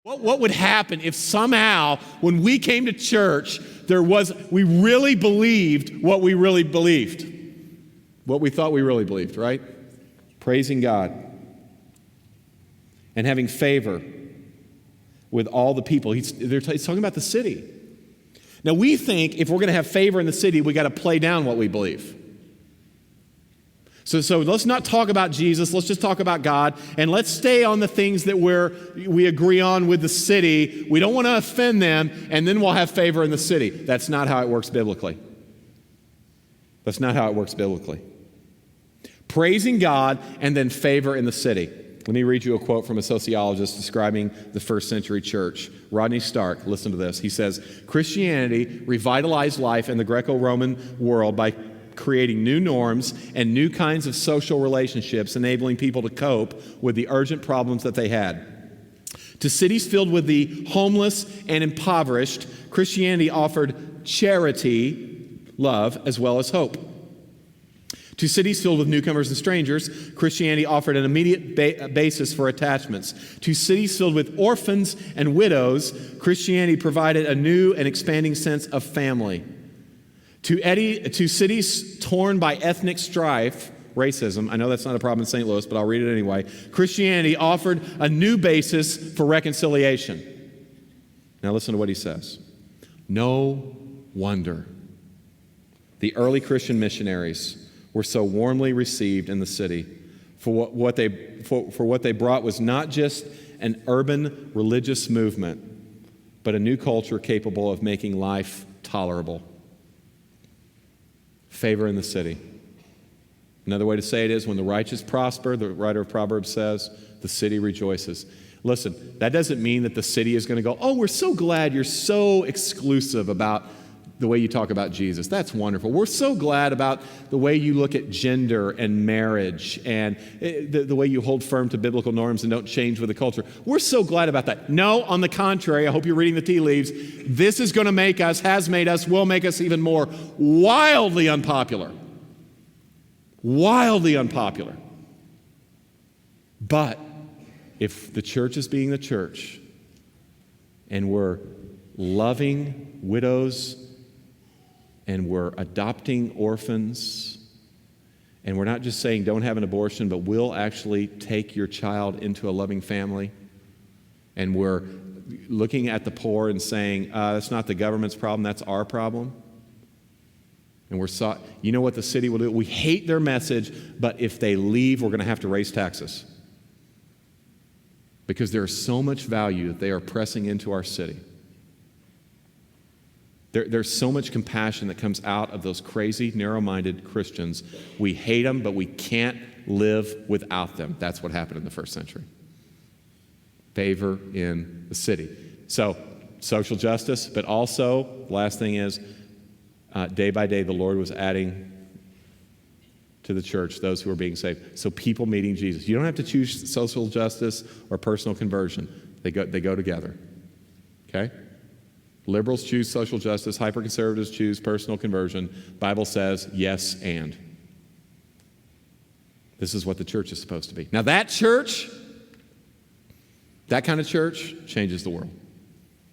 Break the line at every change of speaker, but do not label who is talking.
What would happen if somehow when we came to church, we really believed what we really believed? What we thought we really believed, right? Praising God and having favor with all the people. He's talking about the city. Now we think if we're going to have favor in the city, we got to play down what we believe. So let's not talk about Jesus. Let's just talk about God. And let's stay on the things that we agree on with the city. We don't want to offend them, and then we'll have favor in the city. That's not how it works biblically. That's not how it works biblically. Praising God and then favor in the city. Let me read you a quote from a sociologist describing the first century church. Rodney Stark, listen to this. He says, Christianity revitalized life in the Greco-Roman world by creating new norms and new kinds of social relationships, enabling people to cope with the urgent problems that they had. To cities filled with the homeless and impoverished, Christianity offered charity, love, as well as hope. To cities filled with newcomers and strangers, Christianity offered an immediate basis for attachments. To cities filled with orphans and widows, Christianity provided a new and expanding sense of family. To cities torn by ethnic strife, racism, I know that's not a problem in St. Louis, but I'll read it anyway. Christianity offered a new basis for reconciliation. Now listen to what he says. No wonder the early Christian missionaries were so warmly received in the city, for what they brought was not just an urban religious movement, but a new culture capable of making life tolerable. Favor in the city. Another way to say it is, when the righteous prosper, the writer of Proverbs says, the city rejoices. Listen, that doesn't mean that the city is going to go, oh, we're so glad you're so exclusive about the way you talk about Jesus. That's wonderful. We're so glad about the way you look at gender and marriage and the way you hold firm to biblical norms and don't change with the culture. We're so glad about that. No, on the contrary, I hope you're reading the tea leaves. This is going to make us, has made us, will make us even more wildly unpopular. Wildly unpopular. But if the church is being the church and we're loving widows and we're adopting orphans, and we're not just saying don't have an abortion, but we'll actually take your child into a loving family, and we're looking at the poor and saying, that's not the government's problem, that's our problem. And you know what the city will do? We hate their message, but if they leave, we're going to have to raise taxes. Because there is so much value that they are pressing into our city. There's so much compassion that comes out of those crazy, narrow-minded Christians. We hate them, but we can't live without them. That's what happened in the first century. Favor in the city. So, social justice, but also, last thing is, day by day, the Lord was adding to the church those who were being saved. So people meeting Jesus. You don't have to choose social justice or personal conversion. They go together. Okay? Liberals choose social justice. Hyper-conservatives choose personal conversion. Bible says yes and. This is what the church is supposed to be. Now that church, that kind of church, changes the world.